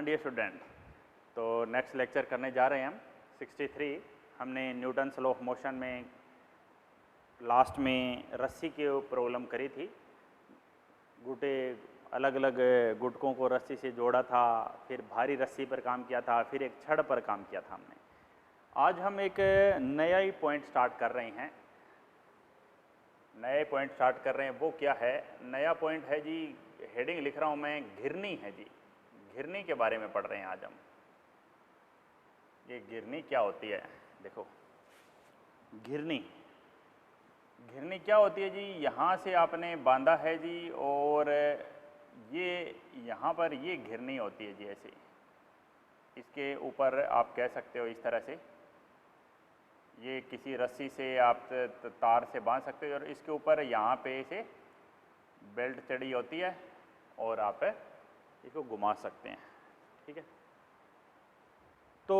हाँ dear student, तो next lecture करने जा रहे हैं हम 63। हमने न्यूटन्स लॉ ऑफ मोशन में लास्ट में रस्सी की प्रॉब्लम करी थी। अलग अलग गुटकों को रस्सी से जोड़ा था, फिर भारी रस्सी पर काम किया था, फिर एक छड़ पर काम किया था हमने। आज हम एक नया ही पॉइंट स्टार्ट कर रहे हैं। नए पॉइंट स्टार्ट कर रहे हैं, वो क्या है? नया पॉइंट है जी, हेडिंग लिख रहा हूँ मैं, घिरनी है जी। घिरनी के बारे में पढ़ रहे हैं आज हम। ये घिरनी क्या होती है? देखो, घिरनी क्या होती है जी? यहाँ से आपने बांधा है जी, और ये यहाँ पर ये घिरनी होती है जी। ऐसे इसके ऊपर आप कह सकते हो इस तरह से, ये किसी रस्सी से आप तार से बांध सकते हो, और इसके ऊपर यहाँ पे से बेल्ट चढ़ी होती है और आप इसको घुमा सकते हैं। ठीक है, तो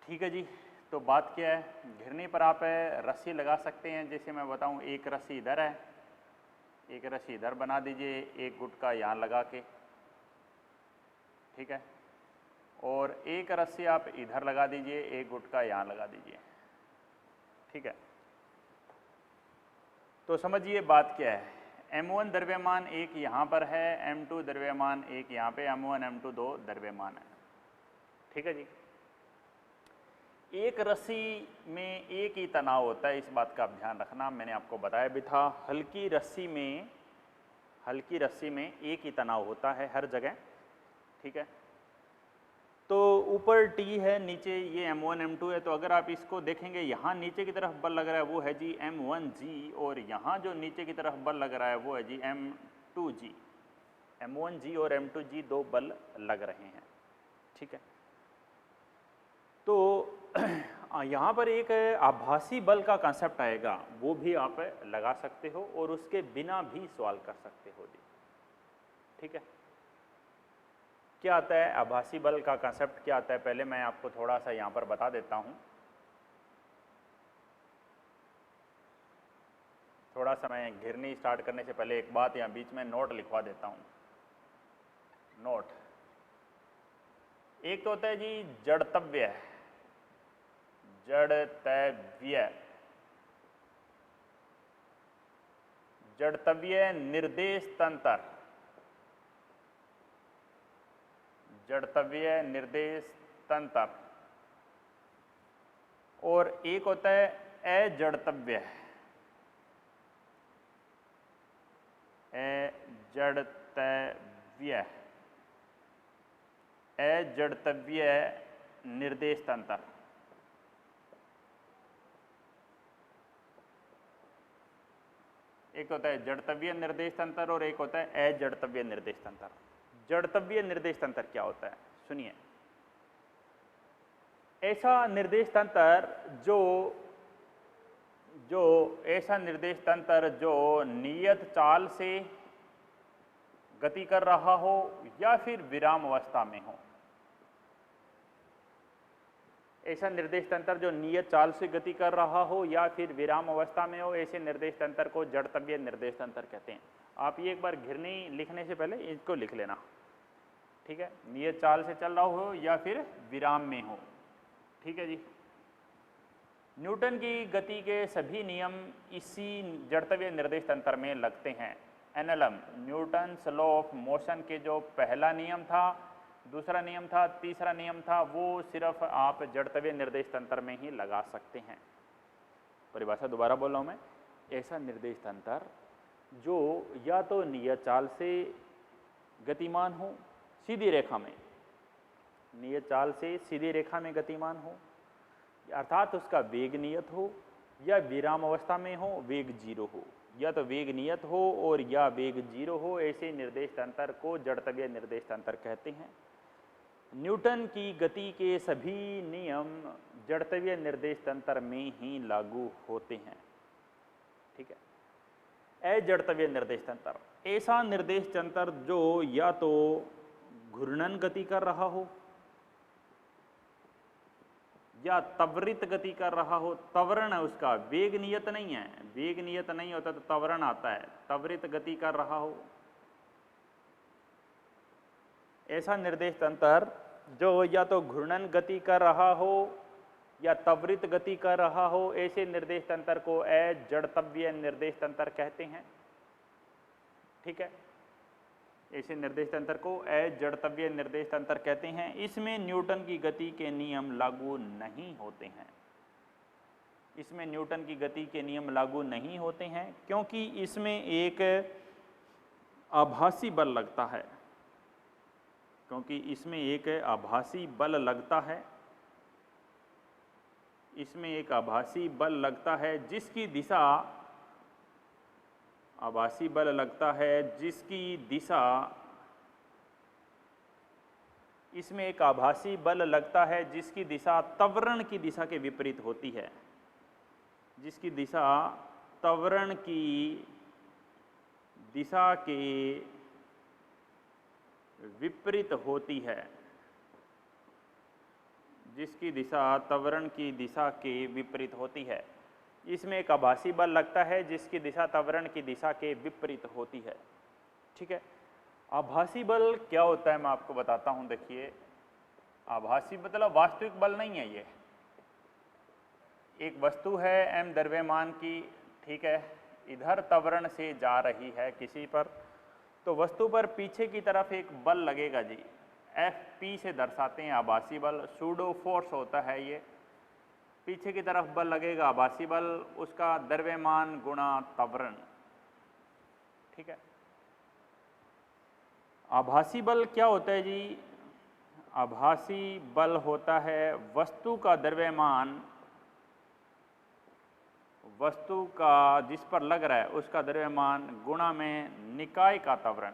ठीक है जी। तो बात क्या है, घिरनी पर आप रस्सी लगा सकते हैं। जैसे मैं बताऊं, एक रस्सी इधर है, एक रस्सी इधर बना दीजिए, एक गुटका यहाँ लगा के, ठीक है, और एक रस्सी आप इधर लगा दीजिए, एक गुटका यहाँ लगा दीजिए। ठीक है, तो समझिए बात क्या है। m1 द्रव्यमान एक यहाँ पर है, m2 द्रव्यमान एक यहाँ पे, m1 m2 दो द्रव्यमान है। ठीक है जी। एक रस्सी में एक ही तनाव होता है, इस बात का आप ध्यान रखना। मैंने आपको बताया भी था, हल्की रस्सी में एक ही तनाव होता है हर जगह। ठीक है, तो ऊपर T है, नीचे ये m1 m2 है। तो अगर आप इसको देखेंगे, यहाँ नीचे की तरफ बल लग रहा है वो है जी m1g, और यहाँ जो नीचे की तरफ बल लग रहा है वो है जी m2g। m1g और m2g दो बल लग रहे हैं। ठीक है, तो यहाँ पर एक आभासी बल का कंसेप्ट आएगा, वो भी आप लगा सकते हो, और उसके बिना भी सवाल कर सकते हो जी। ठीक है, क्या आता है आभासी बल का कंसेप्ट? क्या आता है, पहले मैं आपको थोड़ा सा यहाँ पर बता देता हूँ। थोड़ा सा मैं घिरनी स्टार्ट करने से पहले एक बात यहाँ बीच में नोट लिखवा देता हूँ। नोट एक तो होता है जी जड़तव्य, जड़तव्य निर्देश तंत्र, जड़तव्य निर्देश तंत्र, और एक होता है अजड़तव्य, अजड़तव्य निर्देश तंत्र। एक होता है जड़तव्य निर्देश तंत्र और एक होता है अजड़तव्य निर्देश तंत्र। जड़तव्य निर्देश तंत्र क्या होता है, सुनिए। ऐसा निर्देश तंत्र जो नियत चाल से गति कर रहा हो या फिर विराम अवस्था में हो। ऐसा निर्देश तंत्र जो नियत चाल से गति कर रहा हो या फिर विराम अवस्था में हो, ऐसे निर्देश तंत्र को जड़तव्य निर्देश तंत्र कहते हैं। आप ये एक बार घिरनी लिखने से पहले इसको लिख लेना। ठीक है, नियत चाल से चल रहा हो या फिर विराम में हो। ठीक है जी। न्यूटन की गति के सभी नियम इसी जड़तव्य निर्देश तंत्र में लगते हैं। NLM, Newton's law of motion के जो पहला नियम था, दूसरा नियम था, तीसरा नियम था, वो सिर्फ आप जड़तव्य निर्देश तंत्र में ही लगा सकते हैं। परिभाषा दोबारा बोल रहा हूँ मैं। ऐसा निर्देश तंत्र जो या तो नियत चाल से गतिमान हो, सीधी रेखा में, नियत चाल से सीधी रेखा में गतिमान हो, अर्थात उसका वेग नियत हो, या विराम अवस्था में हो, वेग जीरो हो, या तो वेग नियत हो और या वेग जीरो हो। ऐसे निर्देश तंत्र को जड़तव्य निर्देश तंत्र कहते हैं। न्यूटन की गति के सभी नियम जड़तव्य निर्देश तंत्र में ही लागू होते हैं। ठीक है, अजड़तव्य निर्देश तंत्र, ऐसा निर्देश तंत्र जो या तो घूर्णन गति कर रहा हो या त्वरित गति कर रहा हो। त्वरण है उसका, वेग नियत नहीं है। वेग नियत नहीं होता तो त्वरण आता है। त्वरित गति कर रहा हो ऐसा निर्देश तंत्र जो या तो घूर्णन गति कर रहा हो या त्वरित गति कर रहा हो, ऐसे निर्देश तंत्र को अजड़त्वीय निर्देश तंत्र कहते हैं। ठीक है, ऐसे निर्देश तंत्र को अजड़त्वीय निर्देश तंत्र कहते हैं। इसमें न्यूटन की गति के नियम लागू नहीं होते हैं। इसमें न्यूटन की गति के नियम लागू नहीं होते हैं क्योंकि इसमें एक आभासी बल लगता है, क्योंकि इसमें एक आभासी बल लगता है, इसमें एक आभासी बल लगता है जिसकी दिशा, आभासी बल लगता है जिसकी दिशा, इसमें एक आभासी बल लगता है जिसकी दिशा त्वरण की दिशा के विपरीत होती है, जिसकी दिशा त्वरण की दिशा के विपरीत होती है, जिसकी दिशा त्वरण की दिशा के विपरीत होती है। इसमें एक आभासी बल लगता है जिसकी दिशा त्वरण की दिशा के विपरीत होती है। ठीक है, आभासी बल क्या होता है मैं आपको बताता हूं। देखिए, आभासी मतलब वास्तविक बल नहीं है। ये एक वस्तु है m द्रव्यमान की, ठीक है, इधर त्वरण से जा रही है किसी पर, तो वस्तु पर पीछे की तरफ एक बल लगेगा जी, Fp से दर्शाते हैं आभासी बल, सूडो फोर्स होता है ये, पीछे की तरफ बल लगेगा आभासी बल, उसका द्रव्यमान गुणा त्वरण। ठीक है, आभासी बल क्या होता है जी? आभासी बल होता है वस्तु का द्रव्यमान, वस्तु का जिस पर लग रहा है उसका द्रव्यमान गुणा में निकाय का त्वरण,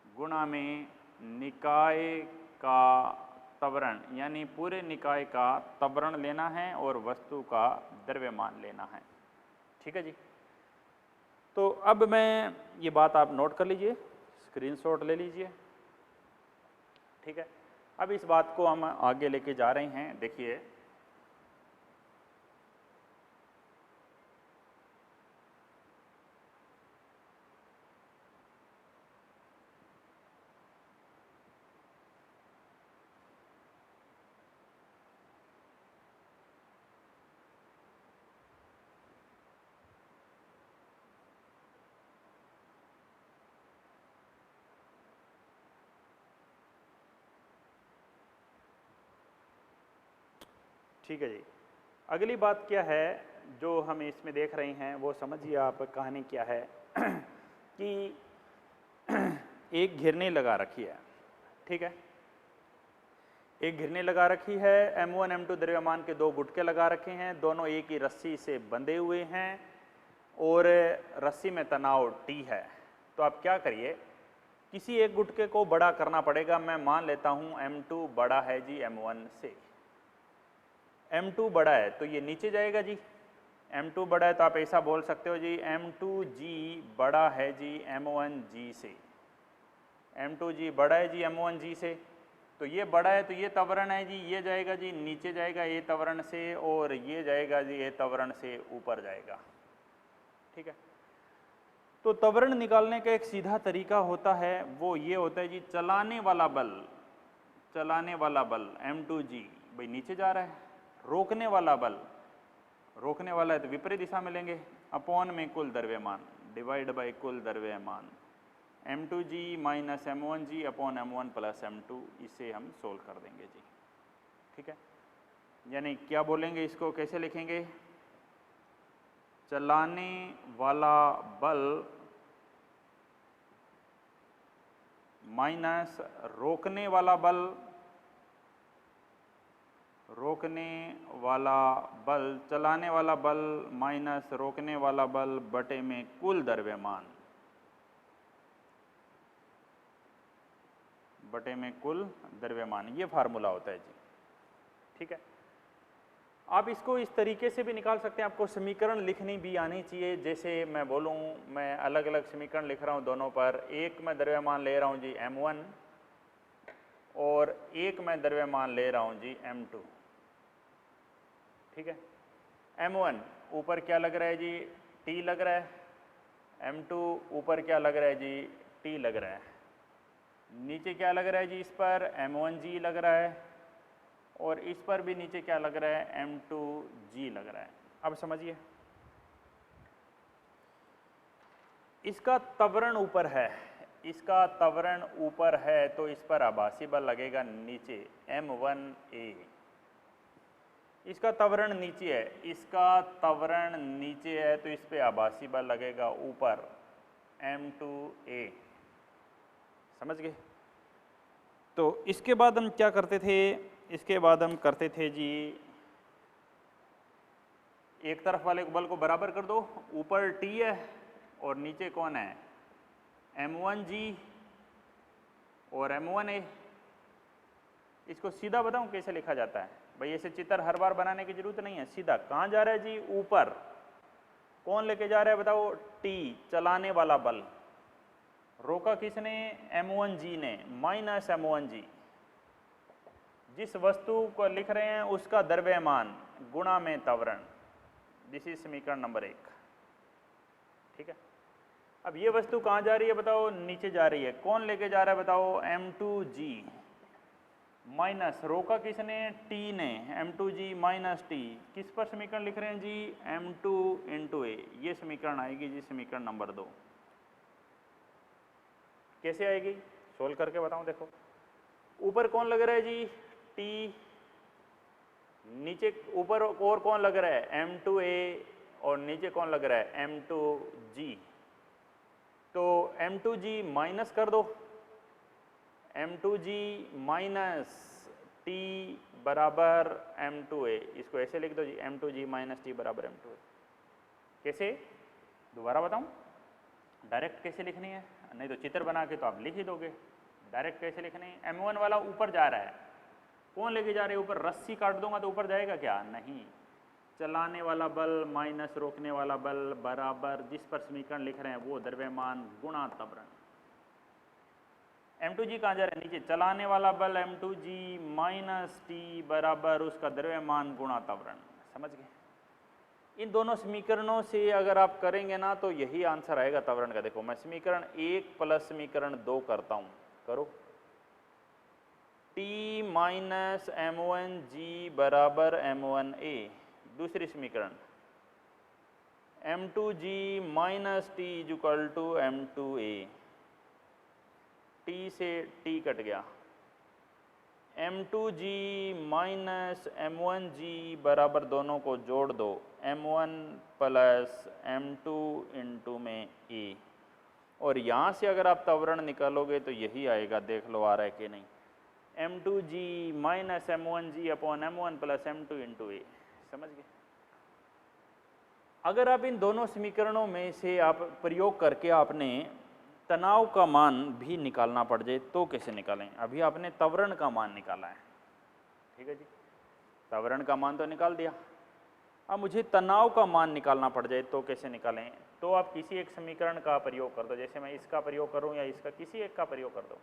गुणा में निकाय का त्वरण, यानी पूरे निकाय का त्वरण लेना है और वस्तु का द्रव्यमान लेना है। ठीक है जी, तो अब मैं ये बात आप नोट कर लीजिए, स्क्रीनशॉट ले लीजिए। ठीक है, अब इस बात को हम आगे लेके जा रहे हैं। देखिए, ठीक है जी, अगली बात क्या है जो हम इसमें देख रहे हैं वो समझिए आप। कहानी क्या है कि एक घिरनी लगा रखी है। ठीक है, एक घिरनी लगा रखी है, M1 M2 द्रव्यमान के दो गुटके लगा रखे हैं, दोनों एक ही रस्सी से बंधे हुए हैं और रस्सी में तनाव T है। तो आप क्या करिए, किसी एक गुटके को बड़ा करना पड़ेगा। मैं मान लेता हूं M2 बड़ा है जी M1 से, M2 बड़ा है तो ये नीचे जाएगा जी। M2 बड़ा है तो आप ऐसा बोल सकते हो जी M2G बड़ा है जी M1G से, M2G बड़ा है जी M1G से, तो ये बड़ा है तो ये त्वरण है जी, ये जाएगा जी नीचे जाएगा ये त्वरण से, और ये जाएगा जी ये त्वरण से ऊपर जाएगा। ठीक है, तो त्वरण निकालने का एक सीधा तरीका होता है, वो ये होता है जी चलाने वाला बल, चलाने वाला बल M2G भाई नीचे जा रहा है, रोकने वाला बल, रोकने वाला है तो विपरीत दिशा में लेंगे, अपॉन में कुल द्रव्यमान डिवाइड बाय कुल द्रव्यमान, M2G minus M1G upon M1 plus M2, इसे हम सोल्व कर देंगे जी। ठीक है, यानी क्या बोलेंगे, इसको कैसे लिखेंगे? चलाने वाला बल माइनस रोकने वाला बल, रोकने वाला बल, चलाने वाला बल माइनस रोकने वाला बल बटे में कुल द्रव्यमान, बटे में कुल द्रव्यमान, ये फार्मूला होता है जी। ठीक है, आप इसको इस तरीके से भी निकाल सकते हैं, आपको समीकरण लिखनी भी आनी चाहिए। जैसे मैं बोलूँ, मैं अलग अलग समीकरण लिख रहा हूँ दोनों पर, एक मैं द्रव्यमान ले रहा हूँ जी M1 और एक मैं द्रव्यमान ले रहा हूँ जी M2। ठीक है, M1 ऊपर क्या लग रहा है जी T लग रहा है, M2 ऊपर क्या लग रहा है जी T लग रहा है। नीचे क्या लग रहा है जी, इस पर M1G लग रहा है और इस पर भी नीचे क्या लग रहा है, M2G लग रहा है। अब समझिए, इसका त्वरण ऊपर है, इसका त्वरण ऊपर है तो इस पर आभासी बल लगेगा नीचे M1A। इसका त्वरण नीचे है, इसका त्वरण नीचे है तो इस पर आभासी बल लगेगा ऊपर M2A। समझ गए? तो इसके बाद हम क्या करते थे, इसके बाद हम करते थे जी, एक तरफ वाले बल को बराबर कर दो, ऊपर T है और नीचे कौन है, M1G और M1A। इसको सीधा बताऊं कैसे लिखा जाता है भाई, ऐसे चित्र हर बार बनाने की जरूरत नहीं है, सीधा कहाँ जा रहा है जी, ऊपर। कौन लेके जा रहा है बताओ, T, चलाने वाला बल। रोका किसने, M1G ने, माइनस M1G। जिस वस्तु को लिख रहे हैं उसका द्रव्यमान गुणा में त्वरण। दिस इज समीकरण नंबर 1। ठीक है, अब ये वस्तु कहाँ जा रही है बताओ, नीचे जा रही है। कौन लेके जा रहा है बताओ, M2G माइनस, रोका किसने, T ने, M2G माइनस T। किस पर समीकरण लिख रहे हैं जी, M2 इंटू A। ये समीकरण आएगी जी समीकरण नंबर 2। कैसे आएगी, सोल्व करके बताऊं। देखो, ऊपर कौन लग रहा है जी, T, नीचे ऊपर और कौन लग रहा है, M2A, और नीचे कौन लग रहा है, M2G। तो M2G माइनस कर दो, M2G माइनस T बराबर M2A। इसको ऐसे लिख दो जी, M2G माइनस T बराबर M2A। कैसे, दोबारा बताऊं, डायरेक्ट कैसे लिखनी है, नहीं तो चित्र बना के तो आप लिख ही दोगे। डायरेक्ट कैसे लिखनी है, M1 वाला ऊपर जा रहा है, कौन लेके जा रहे हैं ऊपर, रस्सी काट दूंगा तो ऊपर जाएगा क्या, नहीं। चलाने वाला बल माइनस रोकने वाला बल बराबर जिस पर समीकरण लिख रहे हैं वो द्रव्यमान गुणा त्वरण। M2G कहाँ जा रहा है, नीचे। चलाने वाला बल M2G माइनस T बराबर उसका द्रव्यमान गुणा त्वरण। समझ गए? इन दोनों समीकरणों से अगर आप करेंगे ना तो यही आंसर आएगा त्वरण का। देखो, मैं समीकरण 1 प्लस समीकरण 2 करता हूँ, करो। T माइनस M1G बराबर M1A। दूसरी समीकरण M2G minus T equal to M2A। T से T कट गया, M2G माइनस M1G बराबर दोनों को जोड़ दो, M1 प्लस M2 इंटू में A। और यहाँ से अगर आप त्वरण निकालोगे तो यही आएगा, देख लो आ रहा है कि नहीं, M2G minus M1G upon M1 plus M2 into A। समझ गए? अगर आप इन दोनों समीकरणों में से आप प्रयोग करके आपने तनाव का मान भी निकालना पड़ जाए तो कैसे निकालें। अभी आपने त्वरण का मान निकाला है, ठीक है जी, त्वरण का मान तो निकाल दिया। अब मुझे तनाव का मान निकालना पड़ जाए तो कैसे निकालें। तो आप किसी एक समीकरण का प्रयोग कर दो, जैसे मैं इसका प्रयोग करूं या इसका, किसी एक का प्रयोग कर दो।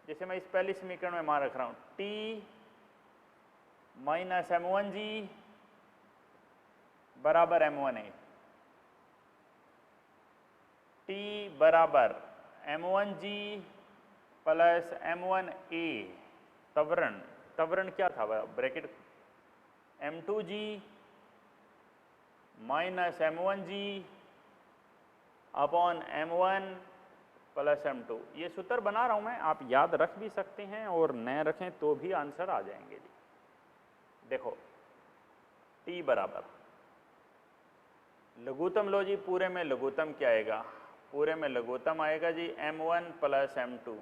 जैसे मैं इस पहली समीकरण में मान रख रहा हूँ T माइनस M1G बराबर M1A। T बराबर M1G प्लस M1A। त्वरण, त्वरण क्या था, bracket M2G minus M1G upon M1 plus M2। ये सूत्र बना रहा हूं मैं, आप याद रख भी सकते हैं और न रखें तो भी आंसर आ जाएंगे जी। देखो, T बराबर लघुत्तम लो जी, पूरे में लघुत्तम क्या आएगा, पूरे में लघुत्तम आएगा जी M1 प्लस M2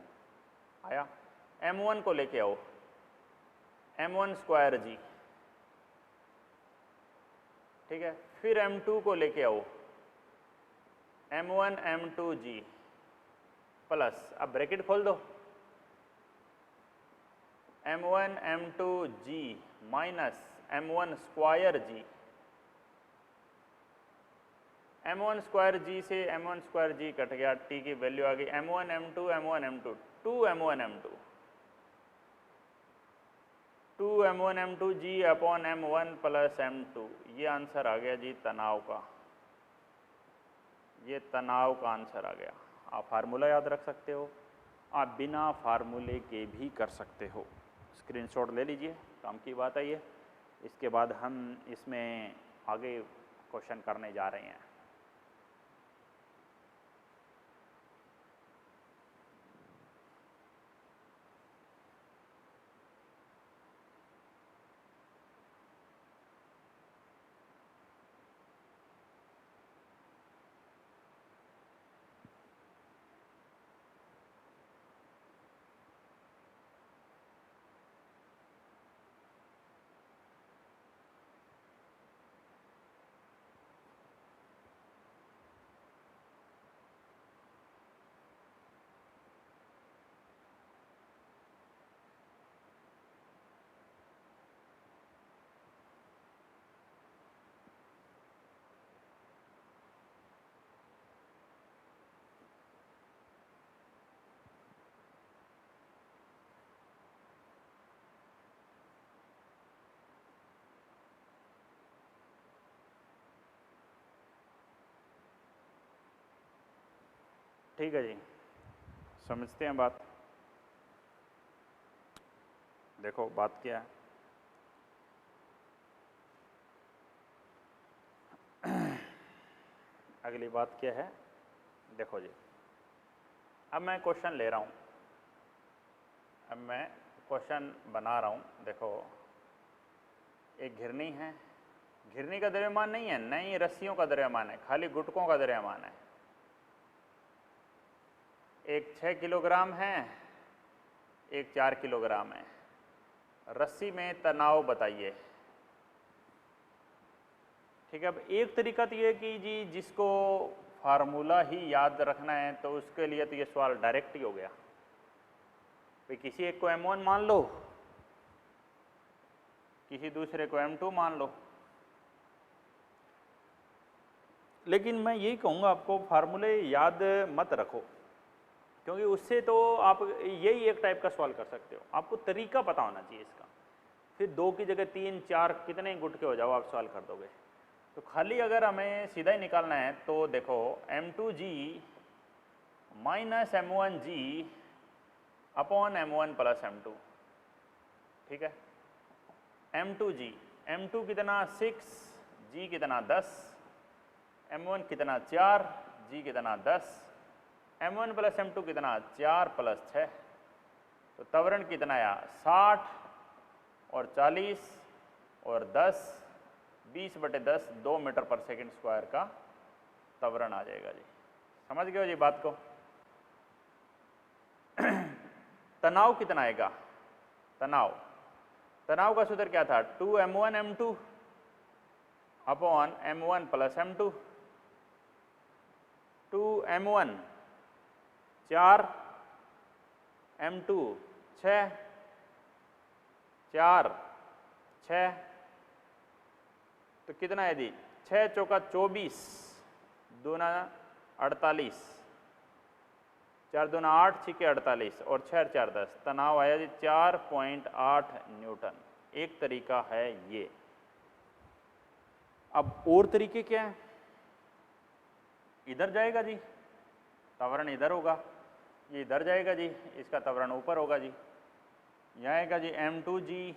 आया। M1 को लेके आओ, M1 स्क्वायर जी, ठीक है। फिर M2 को लेके आओ, M1 M2G प्लस, अब ब्रैकेट खोल दो, M1 M2G minus M1 square g. M1 square g से M1 स्क्वायर जी कट गया, T की वैल्यू आ गई M1 M2 M1 M2 2 M1 M2 2 M1 M2 G upon M1 plus M2। ये answer आ गया जी तनाव का, ये तनाव का आंसर आ गया। आप फार्मूला याद रख सकते हो, आप बिना फार्मूले के भी कर सकते हो। स्क्रीनशॉट ले लीजिए, काम की बात है ये। इसके बाद हम इसमें आगे क्वेश्चन करने जा रहे हैं। ठीक है जी, समझते हैं बात। देखो बात क्या है। अगली बात क्या है, देखो जी, अब मैं क्वेश्चन ले रहा हूँ, अब मैं क्वेश्चन बना रहा हूँ। देखो एक घिरनी है, घिरनी का द्रव्यमान नहीं है, नहीं रस्सियों का द्रव्यमान है, खाली गुटकों का द्रव्यमान है। एक 6 किलोग्राम है, एक 4 किलोग्राम है। रस्सी में तनाव बताइए। ठीक है, अब एक तरीका तो ये कि जी जिसको फार्मूला ही याद रखना है तो उसके लिए तो ये सवाल डायरेक्ट ही हो गया। भाई किसी एक को M1 मान लो, किसी दूसरे को M2 मान लो। लेकिन मैं यही कहूँगा आपको फार्मूले याद मत रखो, क्योंकि उससे तो आप यही एक टाइप का सवाल कर सकते हो। आपको तरीका पता होना चाहिए इसका। फिर 2 की जगह 3 4 कितने गुटके हो जाओ आप सवाल कर दोगे। तो खाली अगर हमें सीधा ही निकालना है तो देखो M2G minus M1G upon M1 plus M2। ठीक है, M2G, M2 कितना 6, G कितना 10, M1 कितना 4, G कितना 10, M1 प्लस M2 कितना 4 प्लस 6। तो त्वरण कितना आया 60 और 40 और 10, 20/10 2 मीटर पर सेकंड स्क्वायर का त्वरण आ जाएगा जी। समझ गए हो जी बात को। तनाव कितना आएगा, तनाव का सूत्र क्या था 2M1 M2 upon M1 plus M2। 2M1 4, M2 6, 4 6, तो कितना है जी 6 चौका 24, दूना 48, 4 दूना 8, 6 के 48 और 6 4 10। तनाव आया जी 4.8 न्यूटन। एक तरीका है ये। अब और तरीके क्या है, इधर जाएगा जी त्वरण इधर होगा, ये इधर जाएगा जी, इसका त्वरण ऊपर होगा जी। यहाँ आएगा जी M2G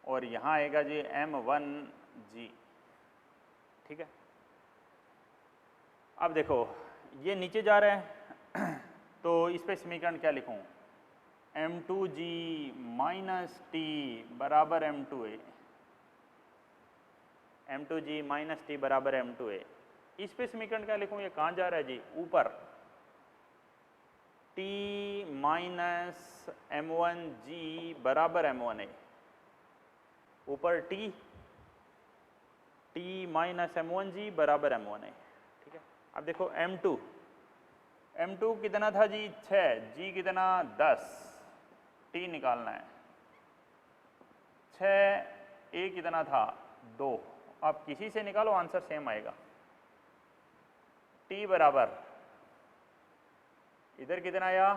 और यहाँ आएगा जी M1G। ठीक है, अब देखो ये नीचे जा रहा है तो इस पे समीकरण क्या लिखूँ, M2G माइनस T बराबर M2A, M2G माइनस T बराबर M2A। इस पे समीकरण क्या लिखूँ, ये कहाँ जा रहा है जी ऊपर, T माइनस M1G बराबर M1A, ऊपर T माइनस M1G बराबर M1A। ठीक है, अब देखो M2 कितना था जी 6, G कितना 10, T निकालना है 6, A कितना था 2। आप किसी से निकालो आंसर सेम आएगा। T बराबर इधर कितना आया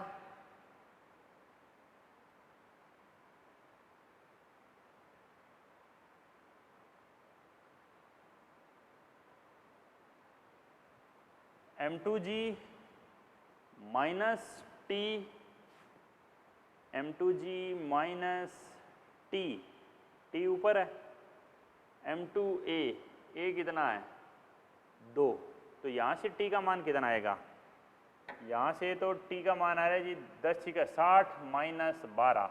M2G minus T m2g minus T, T ऊपर है, m2a, a कितना है 2, तो यहाँ से t का मान कितना आएगा, यहाँ से तो t का मान आ रहा है जी 10 6 60 माइनस 12,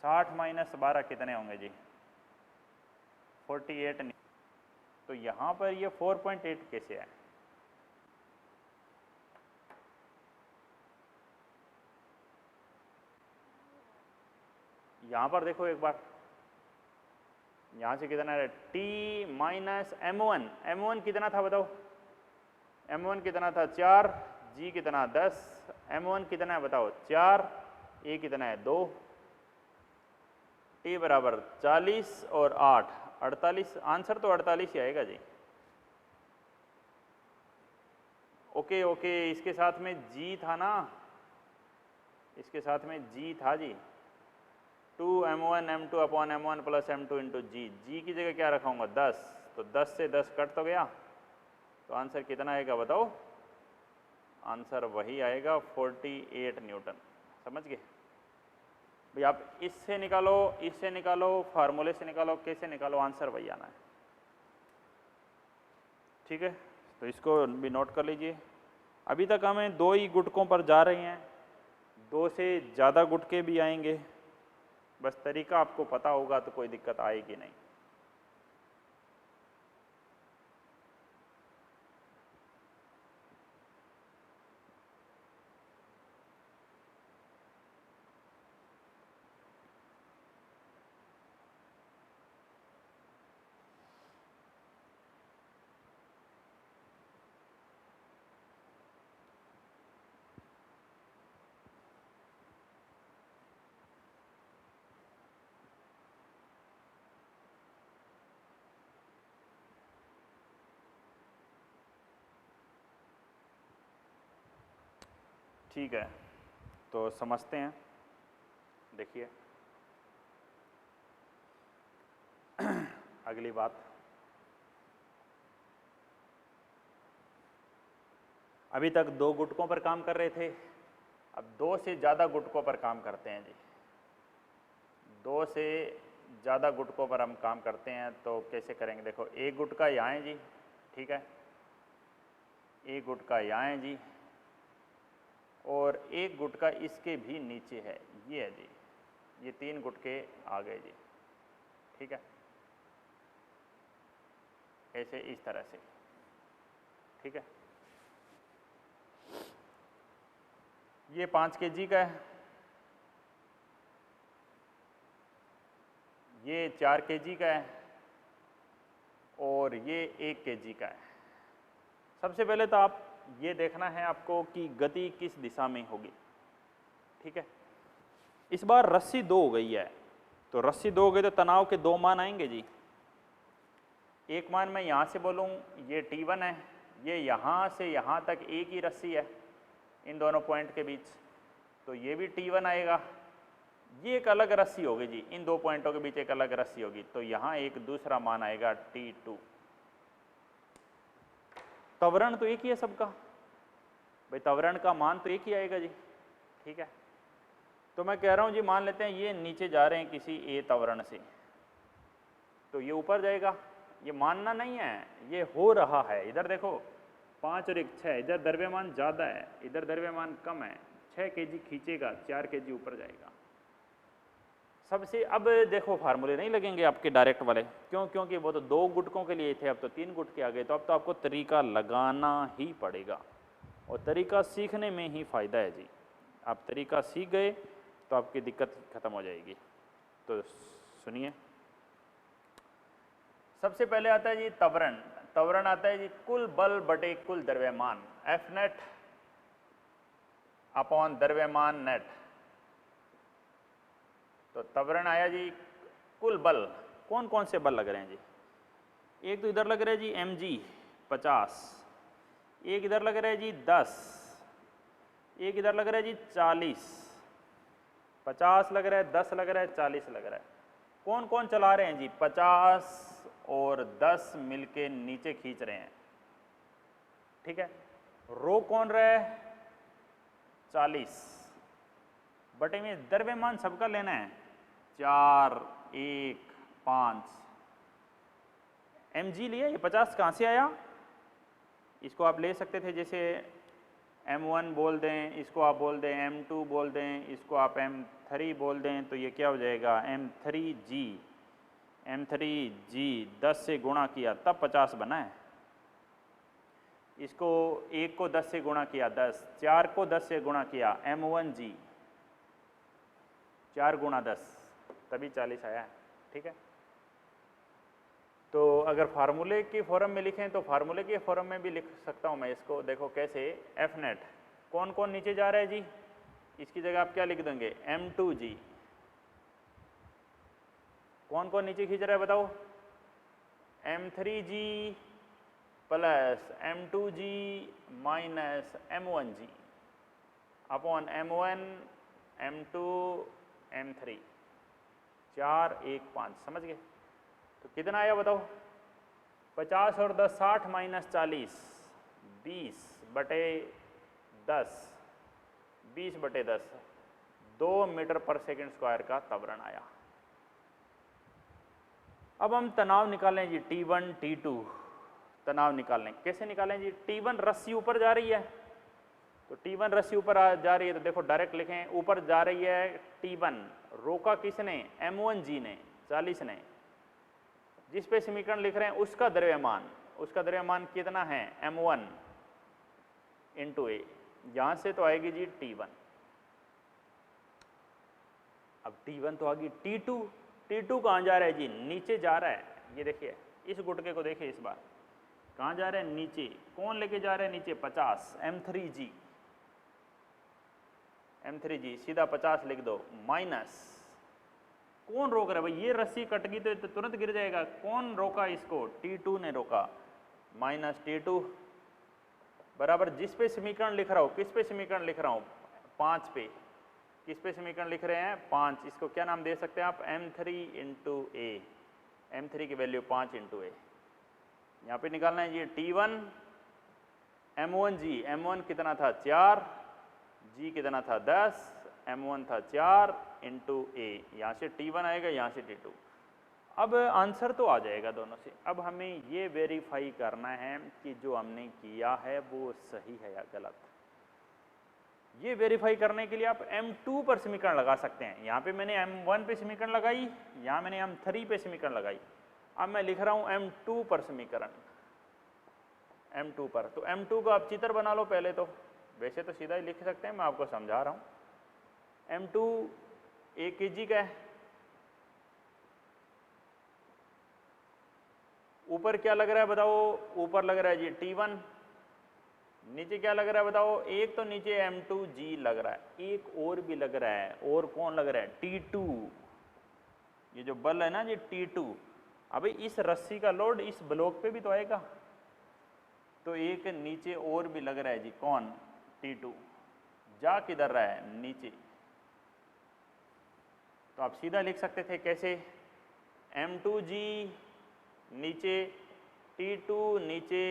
60 माइनस 12 कितने होंगे जी 48, तो यहाँ पर ये 4.8 कैसे है, यहाँ पर देखो एक बार, यहाँ से कितना है t माइनस m1, m1 कितना था बताओ, m1 कितना था 4, g कितना 10, m1 कितना है बताओ 4, a कितना है 2, t बराबर 40 और 8 48, आंसर तो 48 ही आएगा जी। ओके ओके, इसके साथ में g था ना, इसके साथ में g था G, 2m1 m2 upon m1 plus m2 into G, G की जगह क्या रखाऊंगा 10, तो 10 से 10 कट तो गया, तो आंसर कितना आएगा बताओ, आंसर वही आएगा 48 न्यूटन। समझ गए भाई, आप इससे निकालो, इससे निकालो, फार्मूले से निकालो, कैसे निकालो, आंसर वही आना है। ठीक है, तो इसको भी नोट कर लीजिए। अभी तक हमें 2 ही गुटकों पर जा रहे हैं, 2 से ज़्यादा गुटके भी आएंगे, बस तरीका आपको पता होगा तो कोई दिक्कत आएगी नहीं। ठीक है, तो समझते हैं। देखिए अगली बात, अभी तक 2 गुटकों पर काम कर रहे थे, अब 2 से ज़्यादा गुटकों पर काम करते हैं जी। 2 से ज़्यादा गुटकों पर हम काम करते हैं तो कैसे करेंगे, देखो एक गुटका यहाँ है जी, ठीक है, एक गुटका यहाँ है जी, और एक गुटका इसके भी नीचे है, ये है जी, ये 3 गुटके आ गए जी। ठीक है, ऐसे इस तरह से। ठीक है, ये 5 kg का है, ये 4 kg का है, और ये 1 kg का है। सबसे पहले तो आप ये देखना है आपको कि गति किस दिशा में होगी। ठीक है, इस बार रस्सी 2 हो गई है, तो रस्सी 2 हो गई तो तनाव के 2 मान आएंगे जी। एक मान मैं यहाँ से बोलूँ ये T1 है, ये यहाँ से यहाँ तक एक ही रस्सी है इन दोनों पॉइंट के बीच, तो ये भी T1 आएगा। ये एक अलग रस्सी होगी जी, इन 2 पॉइंटों के बीच एक अलग रस्सी होगी, तो यहाँ एक दूसरा मान आएगा T2। त्वरण तो एक ही है सबका भाई, त्वरण का मान तो एक ही आएगा जी। ठीक है, तो मैं कह रहा हूँ जी, मान लेते हैं ये नीचे जा रहे हैं किसी ए त्वरण से, तो ये ऊपर जाएगा। ये मानना नहीं है, ये हो रहा है। इधर देखो 5 और 1 6, इधर द्रव्यमान ज़्यादा है, इधर द्रव्यमान कम है, 6 kg खींचेगा, 4 kg ऊपर जाएगा। सबसे अब देखो फार्मूले नहीं लगेंगे आपके डायरेक्ट वाले, क्यों? क्योंकि वो तो 2 गुटकों के लिए थे, अब तो 3 गुटके आ गए, तो अब तो आपको तरीका लगाना ही पड़ेगा, और तरीका सीखने में ही फ़ायदा है जी। आप तरीका सीख गए तो आपकी दिक्कत ख़त्म हो जाएगी। तो सुनिए, सबसे पहले आता है जी त्वरण। त्वरण आता है जी कुल बल बटे कुल द्रव्यमान, F नेट अपॉन द्रव्यमान नेट। तो त्वरण आया जी कुल बल, कौन कौन से बल लग रहे हैं जी? एक तो इधर लग रहा है जी mg 50, एक इधर लग रहा है जी 10, एक इधर लग रहा है जी 40, 50 लग रहा है, 10 लग रहा है, 40 लग रहा है। कौन कौन चला रहे हैं जी? 50 और 10 मिलके नीचे खींच रहे हैं। ठीक है। रो कौन रहा है 40 बटे में द्रव्यमान सबका लेना है 4 1 5 mg लिया, ये 50 कहाँ से आया? इसको आप ले सकते थे जैसे m1 बोल दें, इसको आप बोल दें m2 बोल दें, इसको आप m3 बोल दें, तो ये क्या हो जाएगा m3g। m3g 10 से गुणा किया तब 50 बना है। इसको 1 को 10 से गुणा किया 10, 4 को 10 से गुणा किया m1g 4 गुणा 10 तभी 40 आया है। ठीक है, तो अगर फार्मूले की फॉर्म में लिखें तो फार्मूले के फॉर्म में भी लिख सकता हूं मैं इसको। देखो कैसे, एफ नेट कौन कौन नीचे जा रहा है जी, इसकी जगह आप क्या लिख देंगे m2g। कौन कौन नीचे खींच रहा है बताओ, m3g plus m2g minus m1g upon m1 m2 m3 4 1 5। समझ गए? तो कितना आया बताओ, 50 और 10 60 माइनस 40 20 बटे 10 20 बटे 10 2 मीटर पर सेकंड स्क्वायर का त्वरण आया। अब हम तनाव निकालें जी, T1 T2 तनाव निकालें। कैसे निकालें जी, T1 रस्सी ऊपर जा रही है, तो T1 रस्सी ऊपर जा रही है तो देखो डायरेक्ट लिखें, ऊपर जा रही है T1, रोका किसने m1g ने 40 ने। जिस पे समीकरण लिख रहे हैं उसका द्रव्यमान कितना है m1 इंटू ए, यहां से तो आएगी जी T1। अब T1 तो आ गई, T2 कहां जा रहा है जी, नीचे जा रहा है। ये देखिए इस गुटके को देखिए, इस बार कहां जा रहा है नीचे, कौन लेके जा रहा है नीचे 50 m3g सीधा 50 लिख दो, माइनस कौन रोक रहा है भाई, ये रस्सी कट गई तो तुरंत गिर जाएगा, कौन रोका इसको, T2 ने रोका, माइनस T2 बराबर जिस पे समीकरण लिख रहा हूं, किस पे समीकरण लिख रहा हूं 5 पे, किस पे समीकरण लिख रहे हैं 5, इसको क्या नाम दे सकते हैं आप m3 इंटू ए, m3 की वैल्यू 5 इंटू ए। यहाँ पे निकालना है ये T1 m1g, m1 कितना था 4, g कितना था 10, m1 था 4 इंटू ए, यहाँ से T1 आएगा, यहाँ से T2। अब आंसर तो आ जाएगा दोनों से। अब हमें ये वेरीफाई करना है कि जो हमने किया है वो सही है या गलत। ये वेरीफाई करने के लिए आप m2 पर समीकरण लगा सकते हैं। यहाँ पे मैंने m1 पे समीकरण लगाई, यहाँ मैंने m3 पे समीकरण लगाई, अब मैं लिख रहा हूँ m2 पर समीकरण, m2 पर। तो m2 का आप चित्र बना लो पहले, तो वैसे तो सीधा ही लिख सकते हैं, मैं आपको समझा रहा हूँ। m2 1 kg का है, ऊपर क्या लग रहा है बताओ, ऊपर लग रहा है जी T1, नीचे क्या लग रहा है बताओ, एक तो नीचे m2g लग रहा है, एक और भी लग रहा है, और कौन लग रहा है T2, ये जो बल है ना जी T2। अभी इस रस्सी का लोड इस ब्लॉक पे भी तो आएगा, तो एक नीचे और भी लग रहा है जी, कौन T2, जा किधर रहा है नीचे। तो आप सीधा लिख सकते थे कैसे, m2g नीचे, T2 नीचे,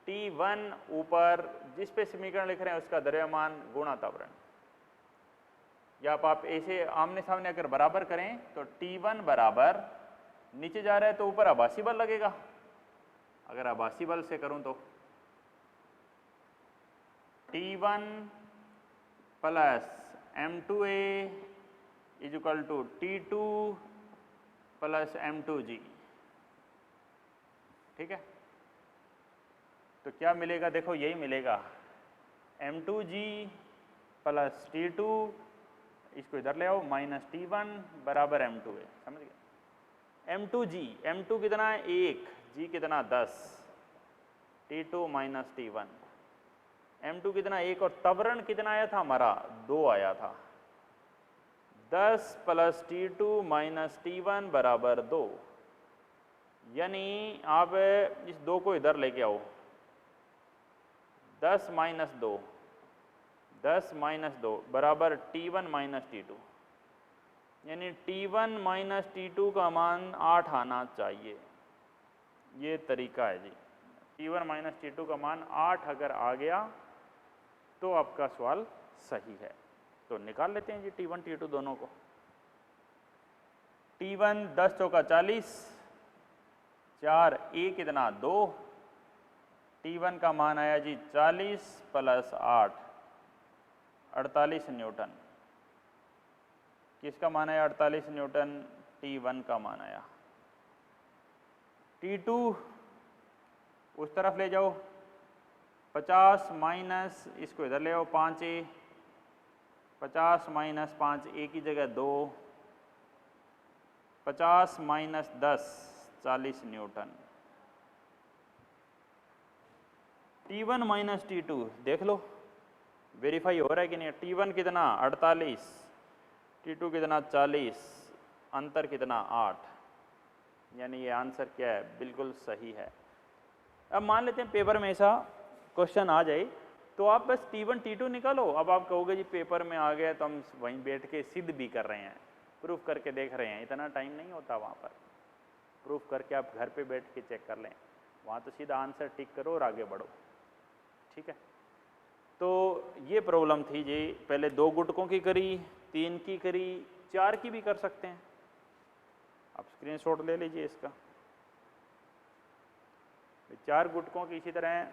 T1 ऊपर, जिस पे समीकरण लिख रहे हैं उसका द्रव्यमान गुणा त्वरण। या आप ऐसे आमने सामने अगर बराबर करें तो T1 बराबर, नीचे जा रहा है तो ऊपर आभासी बल लगेगा, अगर आभासी बल से करूं तो T1 plus m2a is equal to T2 plus m2g। ठीक है, तो क्या मिलेगा, देखो यही मिलेगा, m2g प्लस T2, इसको इधर ले आओ, माइनस T1 बराबर m2a। समझ गए, m2g, m2 कितना है 1, g कितना 10, T2 माइनस T1, m2 कितना 1, और त्वरण कितना आया था हमारा 2 आया था, 10 प्लस T2 माइनस T1 बराबर 2। यानी आप इस 2 को इधर लेके आओ, 10 माइनस 2, 10 माइनस 2 बराबर T1 माइनस T2, यानी T1 माइनस T2 का मान 8 आना चाहिए। ये तरीका है जी, T1 माइनस T2 का मान 8 अगर आ गया तो आपका सवाल सही है। तो निकाल लेते हैं जी T1 T2 दोनों को। T1 10 चौका 40, 4 ए कितना 2, T1 का मान आया जी 40 प्लस 8 48 न्यूटन। किसका मान आया 48 न्यूटन? T1 का मान आया। T2 उस तरफ ले जाओ, 50 माइनस इसको इधर ले आओ 5a, 50 माइनस 5a की जगह 2, 50 minus 10 40 Newton. T1 minus T2 देख लो वेरीफाई हो रहा है कि नहीं। T1 कितना 48, T2 कितना 40, अंतर कितना 8, यानी ये आंसर क्या है? बिल्कुल सही है। अब मान लेते हैं पेपर में ऐसा क्वेश्चन आ जाए तो आप बस T1 T2 निकालो। अब आप कहोगे जी पेपर में आ गया तो हम वहीं बैठ के सिद्ध भी कर रहे हैं, प्रूफ करके देख रहे हैं, इतना टाइम नहीं होता वहाँ पर। प्रूफ करके आप घर पे बैठ के चेक कर लें, वहाँ तो सीधा आंसर टिक करो और आगे बढ़ो। ठीक है, तो ये प्रॉब्लम थी जी। पहले 2 गुटकों की करी, 3 की करी, 4 की भी कर सकते हैं। आप स्क्रीनशॉट ले लीजिए इसका। 4 गुटकों की इसी तरह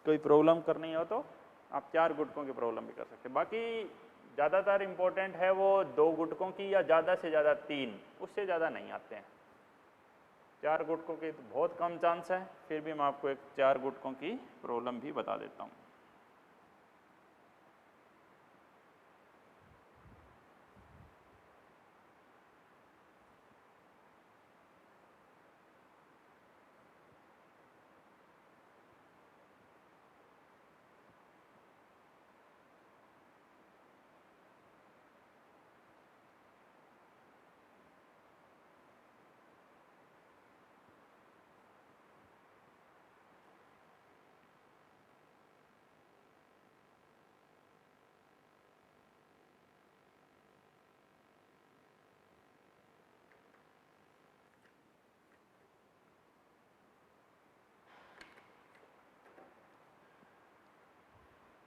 कोई प्रॉब्लम करनी हो तो आप 4 गुटकों की प्रॉब्लम भी कर सकते हैं। बाकी ज़्यादातर इम्पोर्टेंट है वो 2 गुटकों की या ज़्यादा से ज़्यादा 3, उससे ज़्यादा नहीं आते हैं। 4 गुटकों के तो बहुत कम चांस है, फिर भी मैं आपको एक 4 गुटकों की प्रॉब्लम भी बता देता हूँ।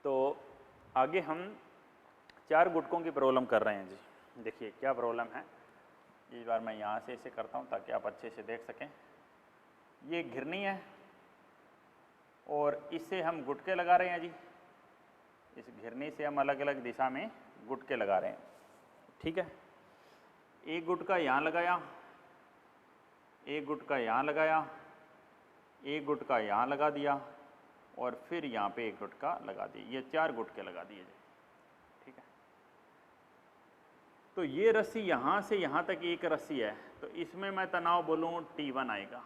तो आगे हम 4 गुटकों की प्रॉब्लम कर रहे हैं जी। देखिए क्या प्रॉब्लम है। इस बार मैं यहाँ से इसे करता हूँ ताकि आप अच्छे से देख सकें। ये घिरनी है और इससे हम गुटके लगा रहे हैं जी। इस घिरनी से हम अलग अलग दिशा में गुटके लगा रहे हैं। ठीक है, एक गुटका यहाँ लगाया, एक गुटका यहाँ लगाया, एक गुटका यहाँ लगा दिया और फिर यहाँ पे एक गुटका लगा दिया। ये 4 गुटके लगा दिए जी। ठीक है, तो ये रस्सी यहाँ से यहाँ तक एक रस्सी है, तो इसमें मैं तनाव बोलूँ T1 आएगा।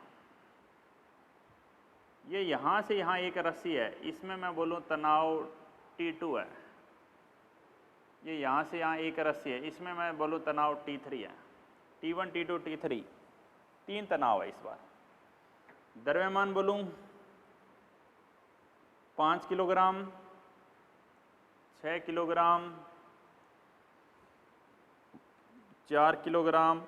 ये यहाँ से यहाँ एक रस्सी है, इसमें मैं बोलूँ तनाव T2 है। ये यहाँ से यहाँ एक रस्सी है, इसमें मैं बोलूँ तनाव T3 है। T1 T2 T3 3 तनाव है इस बार। द्रव्यमान बोलूँ 5 किलोग्राम, 6 किलोग्राम, 4 किलोग्राम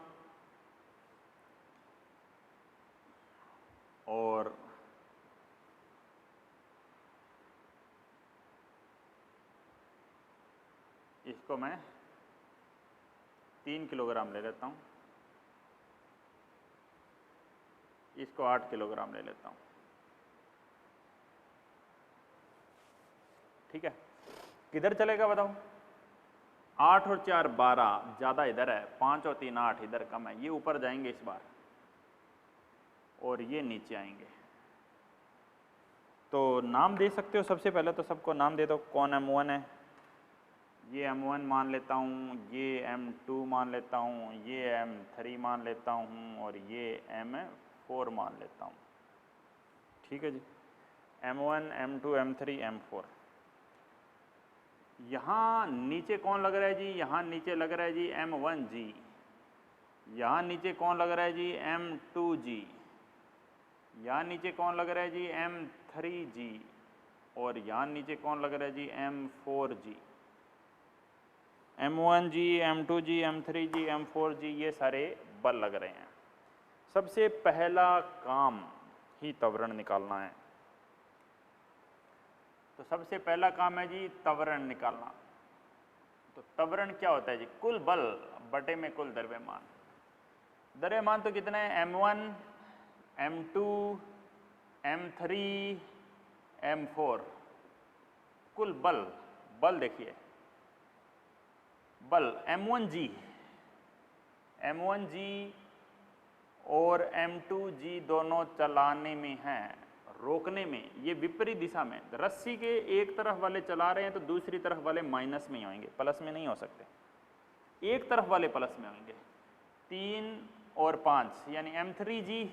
और इसको मैं 3 किलोग्राम ले लेता हूँ, इसको 8 किलोग्राम ले लेता हूँ। ठीक है, किधर चलेगा बताओ? 8 और 4 12, ज़्यादा इधर है, 5 और 3 8, इधर कम है। ये ऊपर जाएंगे इस बार और ये नीचे आएंगे। तो नाम दे सकते हो, सबसे पहले तो सबको नाम दे दो। कौन M1 है? ये M1 मान लेता हूँ, ये M2 मान लेता हूँ, ये M3 मान लेता हूँ और ये M4 मान लेता हूँ। ठीक है जी, M1 M2 M3 M4। यहाँ नीचे कौन लग रहा है जी? यहाँ नीचे लग रहा है जी M1G। यहाँ नीचे कौन लग रहा है जी? M2G। यहाँ नीचे कौन लग रहा है जी? M3G। और यहाँ नीचे कौन लग रहा है जी? M4G। M1G, M2G, M3G, M4G, ये सारे बल लग रहे हैं। सबसे पहला काम ही त्वरण निकालना है। तो सबसे पहला काम है जी त्वरण निकालना। तो त्वरण क्या होता है जी? कुल बल बटे में कुल द्रव्यमान। द्रव्यमान तो कितने हैं? m1, m2, m3, m4। कुल बल, बल देखिए, बल m1g, m1g और m2g दोनों चलाने में हैं, रोकने में, ये विपरीत दिशा में। रस्सी के एक तरफ वाले चला रहे हैं तो दूसरी तरफ वाले माइनस में ही होंगे, प्लस में नहीं हो सकते। एक तरफ वाले प्लस में होंगे। 3 और 5 यानी m3g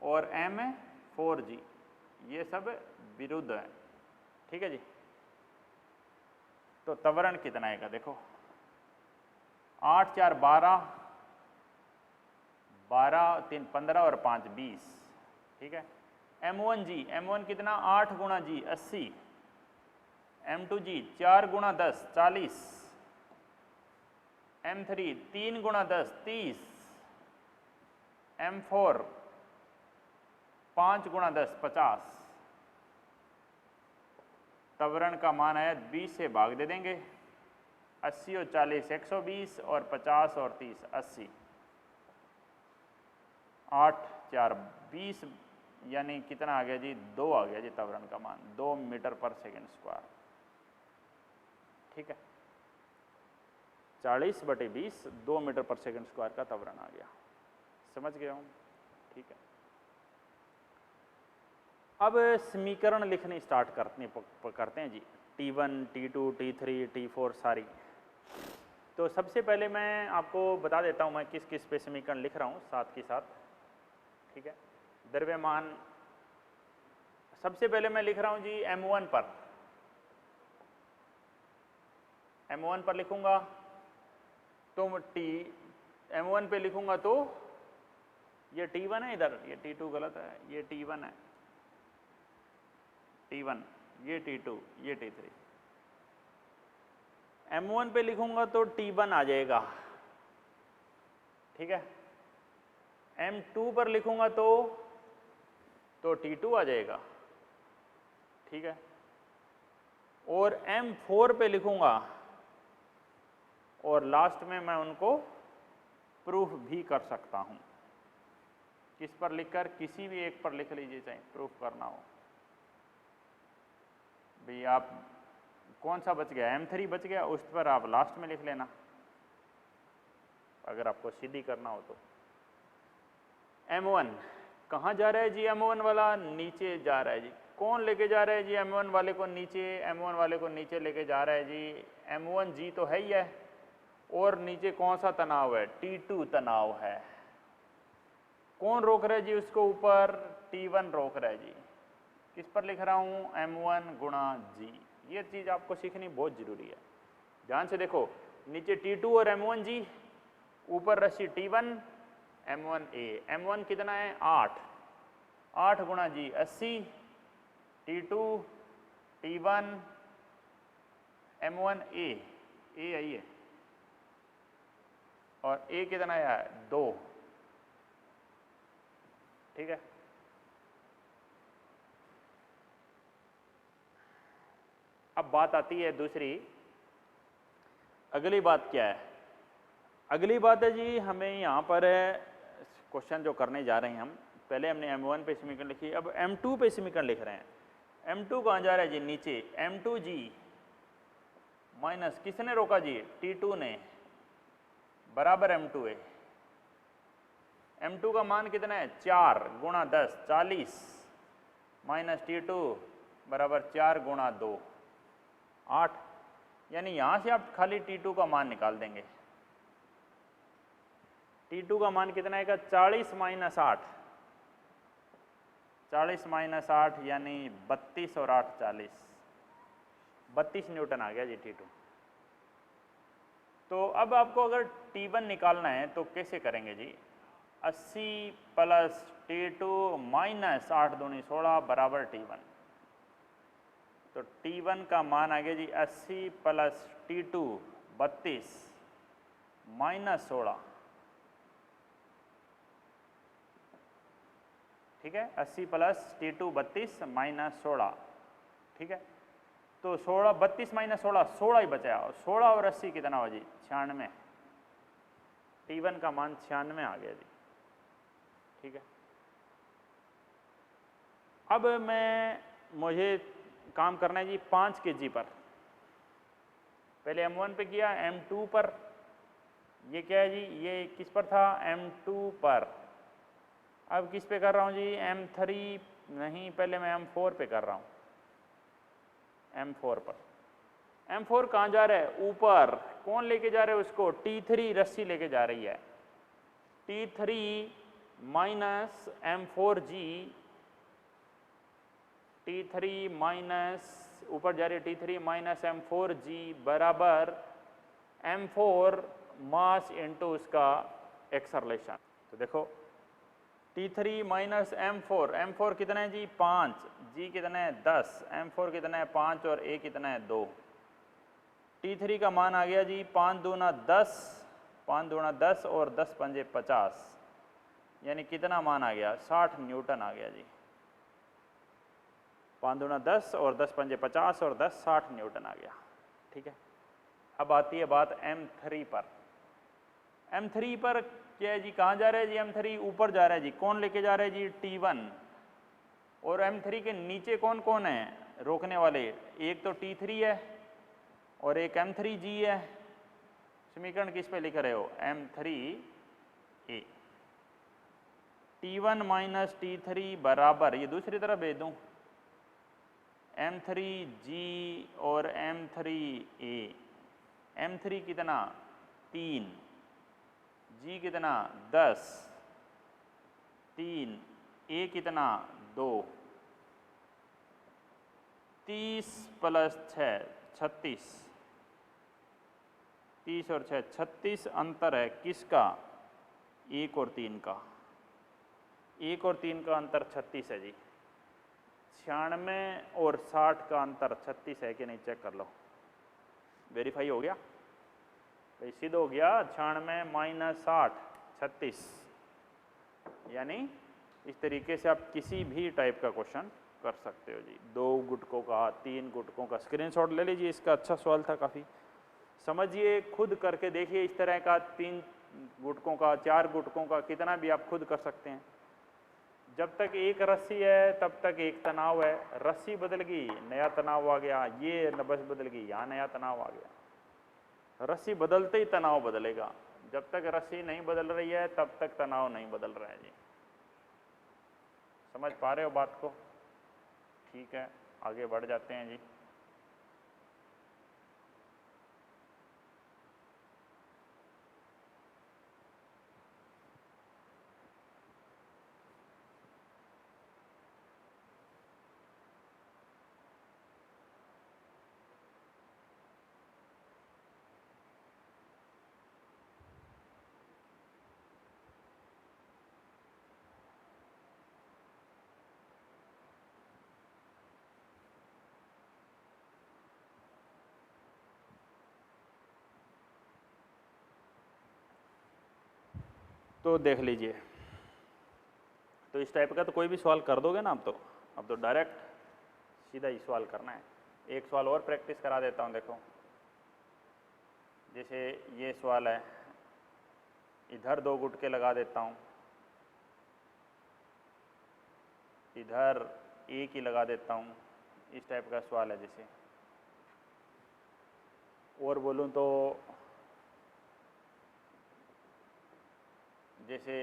और m4g, ये सब विरुद्ध है। ठीक है जी। तो त्वरण कितना आएगा देखो, 8 4 12, 12 3 15 और 5 20। ठीक है। m1g, m1 कितना? 8 गुणा g 80, m2g 4 गुणा 10 40, m3 3 गुणा 10 30, m4 5 गुणा 10 50। त्वरण का मान आया 20 से भाग दे देंगे, 80 और 40 120 और 50 और 30 80। 8 4 20 यानी कितना आ गया जी? 2 आ गया जी त्वरण का मान, 2 मीटर पर सेकंड स्क्वायर। ठीक है। 40 बटे 20 2 मीटर पर सेकंड स्क्वायर का त्वरण आ गया। समझ गया हूँ? ठीक है। अब समीकरण लिखने स्टार्ट करते हैं जी, T1 T2 T3 T4 सारी। तो सबसे पहले मैं आपको बता देता हूँ मैं किस किस पे समीकरण लिख रहा हूँ साथ के साथ। ठीक है। द्रव्यमान सबसे पहले मैं लिख रहा हूँ जी m1 पर, m1 पर लिखूंगा तो m1 पे लिखूंगा तो ये T1 है, इधर ये T2 गलत है, ये T1 है, T1 ये T2 ये T3। m1 पे लिखूंगा तो T1 आ जाएगा। ठीक है। m2 पर लिखूंगा तो T2 आ जाएगा। ठीक है। और m4 पे लिखूंगा और लास्ट में मैं उनको प्रूफ भी कर सकता हूं। किस पर लिखकर? किसी भी एक पर लिख लीजिए, चाहे प्रूफ करना हो। भाई आप कौन सा बच गया? m3 बच गया, उस पर आप लास्ट में लिख लेना अगर आपको सीधी करना हो तो। m1 कहाँ जा रहा है जी? m1 वाला नीचे जा रहा है जी। कौन लेके जा रहा है जी m1 वाले को नीचे? m1 वाले को नीचे लेके जा रहा है जी m1g तो है ही है, और नीचे कौन सा तनाव है? T2 तनाव है। कौन रोक रहा है जी उसको ऊपर? T1 रोक रहा है जी। किस पर लिख रहा हूँ? m1 गुणा g। ये चीज़ आपको सीखनी बहुत जरूरी है। ध्यान से देखो, नीचे T2 और m1g, ऊपर रस्सी T1 m1a। m1 कितना है? 8, 8 गुणा g 80, T2 T1 m1a, a आई है, और a कितना है? 2। ठीक है। अब बात आती है दूसरी, अगली बात क्या है? अगली बात है जी, हमें यहाँ पर क्वेश्चन जो करने जा रहे हैं हम, पहले हमने m1 पे समीकरण लिखी, अब m2 पे समीकरण लिख रहे हैं। m2 कहाँ जा रहा है जी? नीचे। m2g माइनस किसने रोका जी? T2 ने, बराबर m2a। m2 का मान कितना है? 4 गुणा 10 40, माइनस T2 बराबर 4 गुणा 2 8। यानी यहाँ से आप खाली T2 का मान निकाल देंगे। T2 का मान कितना आएगा? 40 माइनस 8, 40 माइनस 8 यानी 32 और 8 40, 32 न्यूटन आ गया जी T2। तो अब आपको अगर T1 निकालना है तो कैसे करेंगे जी? 80 प्लस T2 माइनस 8 दूनी 16 बराबर T1। तो T1 का मान आ गया जी 80 प्लस T2 32 माइनस 16। ठीक है। 80 प्लस T2 32 माइनस 16 ठीक है, तो 16 32 माइनस 16 16 ही बचा, और 16 और 80 कितना हो जी 96। T1 का मान 96 आ गया जी। ठीक है, अब मुझे काम करना है जी 5 kg पर। पहले M1 पे किया, M2 पर, ये क्या है जी, ये किस पर था, M2 पर। अब किस पे कर रहा हूँ जी, M3 नहीं, पहले मैं M4 पे कर रहा हूँ, M4 पर। M4 कहाँ जा रहा है, ऊपर। कौन लेके जा रहा है उसको, T3 रस्सी लेके जा रही है। T3 minus M4G, T3 minus, ऊपर जा रही है T3 माइनस M4G बराबर M4 मास इंटू उसका एक्सरलेशन। तो देखो T3 माइनस M4, M4 कितना है जी 5, G कितना है 10, M4 कितना है 5 और A कितना है 2। T3 का मान आ गया जी 5 दूना 10, 5 दूना 10 और 10 पंजे 50, यानी कितना मान आ गया 60 न्यूटन आ गया जी। 5 दूना 10 और 10 पंजे 50 और 10 60 न्यूटन आ गया। ठीक है, अब आती है बात M3 पर। M3 पर क्या है जी, कहाँ जा रहा है जी, M3 ऊपर जा रहा है जी। कौन लेके जा रहा है जी, T1। और M3 के नीचे कौन कौन है रोकने वाले, एक तो T3 है और एक M3G है। समीकरण किस पे लिख रहे हो, M3A। T1 माइनस T3 बराबर, ये दूसरी तरफ भेज दूँ, M3G और M3A। M3 कितना 3, G कितना 10, 3, A कितना 2, 30 प्लस 6 36, 30 और 6 36 अंतर है किसका, 1 और 3 का। 1 और 3 का अंतर 36 है जी। 96 और 60 का अंतर 36 है कि नहीं, चेक कर लो, वेरीफाई हो गया भाई, सिद्ध हो गया। 96 माइनस 60 36, यानी इस तरीके से आप किसी भी टाइप का क्वेश्चन कर सकते हो जी। 2 गुटकों का, 3 गुटकों का स्क्रीनशॉट ले लीजिए, इसका अच्छा सवाल था काफ़ी। समझिए, खुद करके देखिए, इस तरह का 3 गुटकों का, 4 गुटकों का, कितना भी आप खुद कर सकते हैं। जब तक एक रस्सी है तब तक एक तनाव है, रस्सी बदल गई नया तनाव आ गया, ये नब्ज बदल गई यहाँ नया तनाव आ गया। रस्सी बदलते ही तनाव बदलेगा, जब तक रस्सी नहीं बदल रही है तब तक तनाव नहीं बदल रहा है जी। समझ पा रहे हो बात को? ठीक है, आगे बढ़ जाते हैं जी। तो देख लीजिए, तो इस टाइप का तो कोई भी सवाल कर दोगे ना आप तो। अब तो डायरेक्ट सीधा ही सवाल करना है। एक सवाल और प्रैक्टिस करा देता हूँ, देखो। जैसे ये सवाल है, इधर 2 गुटके लगा देता हूँ, इधर एक ही लगा देता हूँ, इस टाइप का सवाल है। जैसे और बोलूँ तो जैसे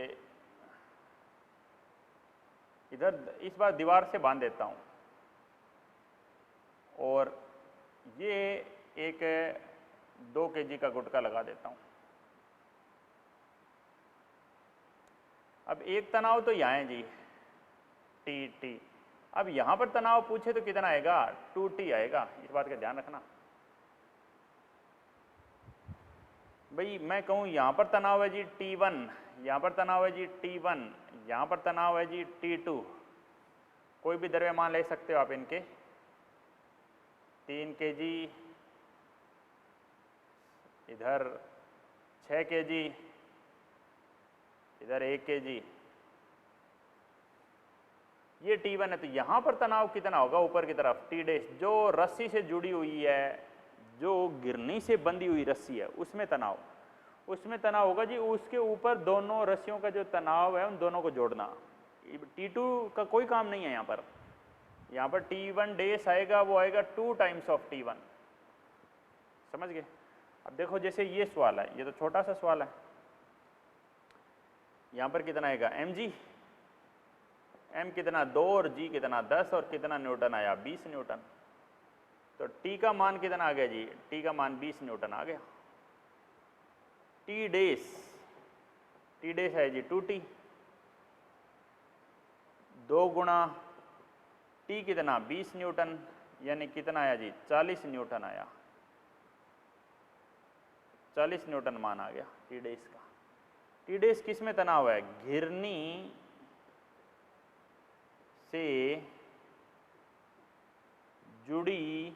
इधर इस बार दीवार से बांध देता हूँ और ये एक 2 kg का गुटका लगा देता हूँ। अब एक तनाव तो यहाँ है जी, T। अब यहाँ पर तनाव पूछे तो कितना आएगा, 2T आएगा, इस बात का ध्यान रखना भाई। मैं कहूँ यहाँ पर तनाव है जी T1, यहाँ पर तनाव है जी T1, यहाँ पर तनाव है जी T2। कोई भी द्रव्यमान ले सकते हो आप इनके, 3 kg, इधर 6 kg, इधर 1 kg। ये T1 है, तो यहाँ पर तनाव कितना होगा ऊपर की तरफ T डैश, जो रस्सी से जुड़ी हुई है, जो गिरनी से बंधी हुई रस्सी है, उसमें तनाव होगा जी। उसके ऊपर दोनों रस्सियों का जो तनाव है उन दोनों को जोड़ना। T2 का कोई काम नहीं है यहाँ पर T1 डैश आएगा, वो आएगा 2 टाइम्स ऑफ T1, समझ गए। अब देखो जैसे ये सवाल है, ये तो छोटा सा सवाल है, यहाँ पर कितना आएगा mg, m कितना 2 और g कितना 10 और कितना न्यूटन आया 20 न्यूटन। तो t का मान कितना आ गया जी, t का मान 20 न्यूटन आ गया। t डैश है जी 2t, 2 गुणा t कितना 20 न्यूटन, यानी कितना आया जी 40 न्यूटन आया, 40 न्यूटन मान आ गया t डैश का। t डैश किस में तनाव है, घिरनी से जुड़ी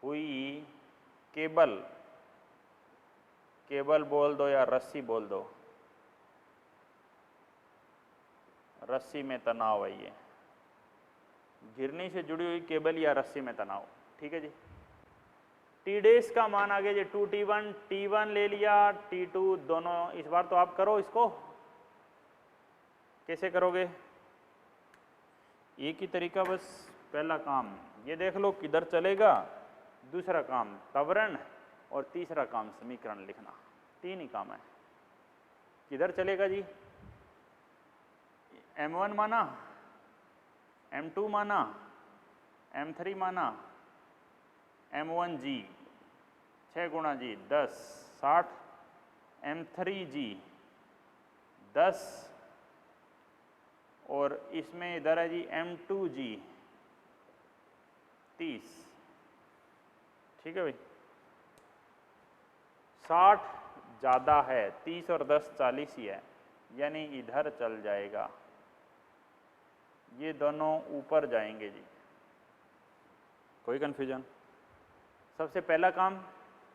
हुई केबल बोल दो या रस्सी बोल दो, रस्सी में तनाव है ये, घिरनी से जुड़ी हुई केबल या रस्सी में तनाव, ठीक है जी। टी डैश का मान आ गया जी 2t1, t1 ले लिया, t2 दोनों। इस बार तो आप करो इसको, कैसे करोगे, एक ही तरीका बस। पहला काम ये देख लो किधर चलेगा, दूसरा काम त्वरण, और तीसरा काम समीकरण लिखना, 3 ही काम है। किधर चलेगा जी, m1 माना, m2 माना, m3 माना, m1g 6 गुणा जी 10 60, m3g 10, और इसमें इधर है जी m2g 30, ठीक है भाई। 60 ज़्यादा है, 30 और 10 40 ही है, यानी इधर चल जाएगा, ये दोनों ऊपर जाएंगे जी। कोई कन्फ्यूजन? सबसे पहला काम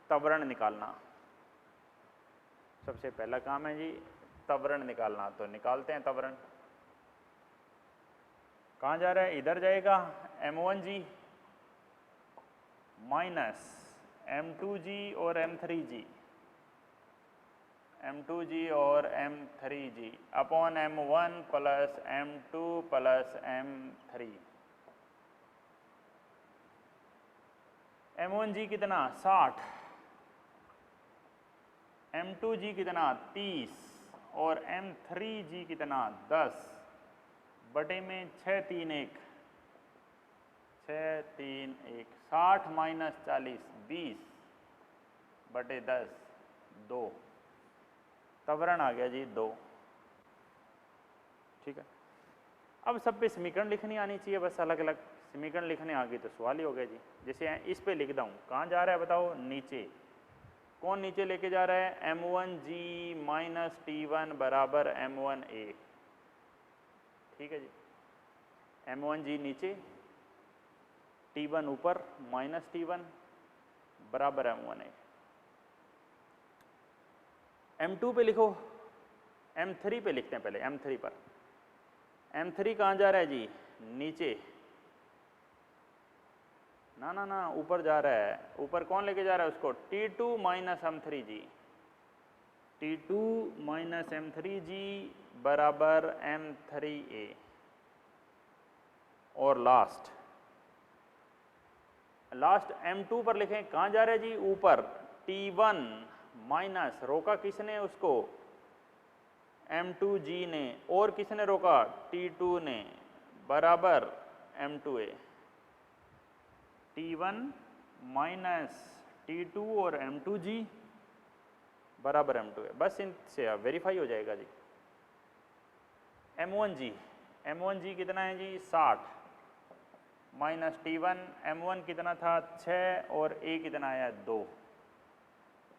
त्वरण निकालना, सबसे पहला काम है जी त्वरण निकालना, तो निकालते हैं त्वरण। कहाँ जा रहा है, इधर जाएगा, m1g माइनस m2g और m3g, m2g और m3g upon m1 plus m2 plus m3। m1g कितना 60, m2g कितना 30 और m3g कितना 10 बटे में 6 3 1, 6 3 1, 60 माइनस 40 20 बटे 10 2, त्वरण आ गया जी 2, ठीक है। अब सब पे समीकरण लिखनी आनी चाहिए, बस अलग अलग समीकरण लिखने आ गई तो सवाल ही हो गया जी। जैसे इस पे लिख दूँ, कहाँ जा रहा है बताओ, नीचे। कौन नीचे लेके जा रहा है, m1g माइनस t1 बराबर m1a, ठीक है जी। m1g नीचे, t1 ऊपर, माइनस t1 बराबर m1a। m2 पे लिखो, m3 पे लिखते हैं पहले, m3 पर। m3 कहाँ जा रहा है जी, नीचे, ना ना ना ऊपर जा रहा है। ऊपर कौन लेके जा रहा है उसको, t2 minus m3g, t2 minus m3g बराबर m3a। और लास्ट m2 पर लिखें, कहाँ जा रहा है जी, ऊपर, t1 माइनस, रोका किसने उसको, m2g ने, और किसने रोका, t2 ने, बराबर m2a। t1 माइनस t2 और m2g बराबर m2a, बस इनसे वेरीफाई हो जाएगा जी। m1g कितना है जी 60 माइनस t1, m1 कितना था 6 और a कितना आया 2,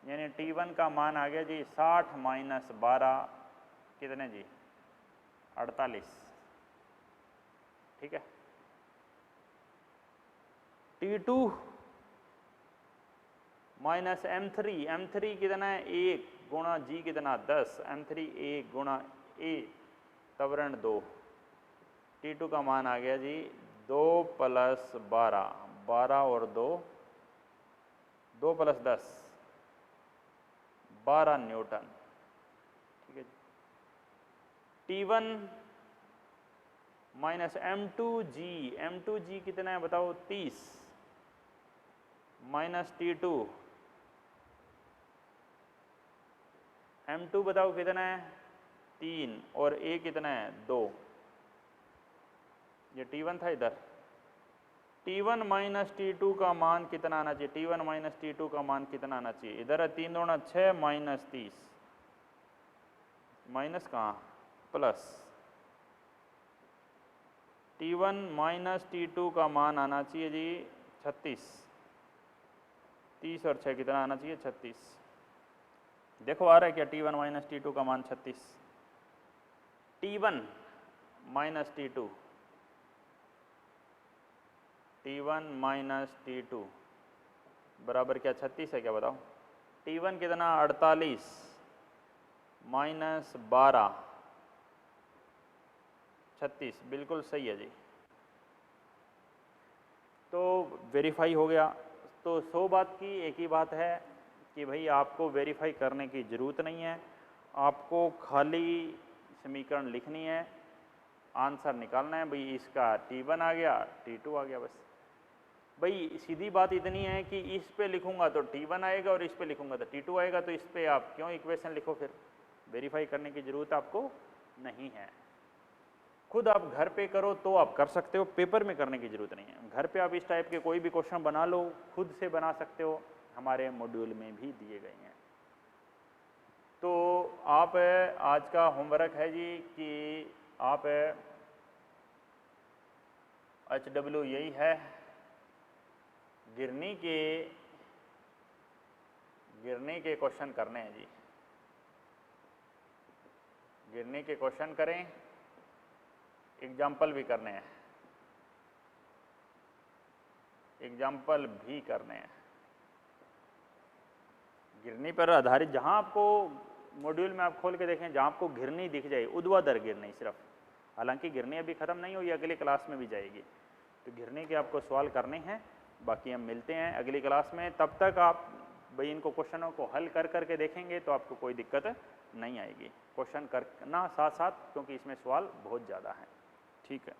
यानी t1 का मान आ गया जी 60 माइनस 12 कितने जी 48, ठीक है। t2 माइनस m3 कितना है 1 गुणा g कितना 10, m3 1 गुणा a त्वरण 2, T2 का मान आ गया जी 2 + 12, 12 और 2, 2 + 10, 12 न्यूटन। ठीक है जी। T1 माइनस M2G, M2G कितना है बताओ 30, माइनस T2, M2 बताओ कितना है 3 और A कितना है 2, ये T1 था। इधर T1 माइनस T2 का मान कितना आना चाहिए, T1 माइनस T2 का मान कितना आना चाहिए, इधर है 3 दूना 6 माइनस 30, माइनस कहाँ प्लस, T1 माइनस T2 का मान आना चाहिए जी 36, 30 और 6 कितना आना चाहिए 36। देखो आ रहा है क्या T1 माइनस T2 का मान 36, T1 minus T2, T1 minus T2 बराबर क्या 36 है क्या बताओ। T1 कितना 48 माइनस 12, 36, बिल्कुल सही है जी। तो वेरीफाई हो गया। तो 100 बात की एक ही बात है कि भाई आपको वेरीफाई करने की ज़रूरत नहीं है, आपको खाली समीकरण लिखनी है, आंसर निकालना है। भाई इसका T1 आ गया, T2 आ गया, बस। भाई सीधी बात इतनी है कि इस पे लिखूंगा तो T1 आएगा और इस पे लिखूंगा तो T2 आएगा, तो इस पे आप क्यों इक्वेशन लिखो, फिर वेरीफाई करने की ज़रूरत आपको नहीं है। खुद आप घर पे करो तो आप कर सकते हो, पेपर में करने की ज़रूरत नहीं है। घर पे आप इस टाइप के कोई भी क्वेश्चन बना लो, खुद से बना सकते हो, हमारे मॉड्यूल में भी दिए गए हैं। तो आप आज का होमवर्क है जी कि आप HW यही है, गिरनी के क्वेश्चन करने हैं जी, गिरनी के क्वेश्चन करें, एग्जाम्पल भी करने हैं, एग्जाम्पल भी करने हैं। गिरनी पर आधारित जहाँ आपको मॉड्यूल में आप खोल के देखें, जहाँ आपको गिरनी दिख जाए, ऊर्ध्वाधर गिरनी सिर्फ, हालांकि गिरनी अभी ख़त्म नहीं हुई, अगली क्लास में भी जाएगी। तो गिरनी के आपको सवाल करने हैं, बाकी हम मिलते हैं अगली क्लास में। तब तक आप भाई इनको क्वेश्चनों को हल कर करके देखेंगे तो आपको कोई दिक्कत नहीं आएगी। क्वेश्चन करना साथ साथ, क्योंकि इसमें सवाल बहुत ज़्यादा हैं। ठीक है।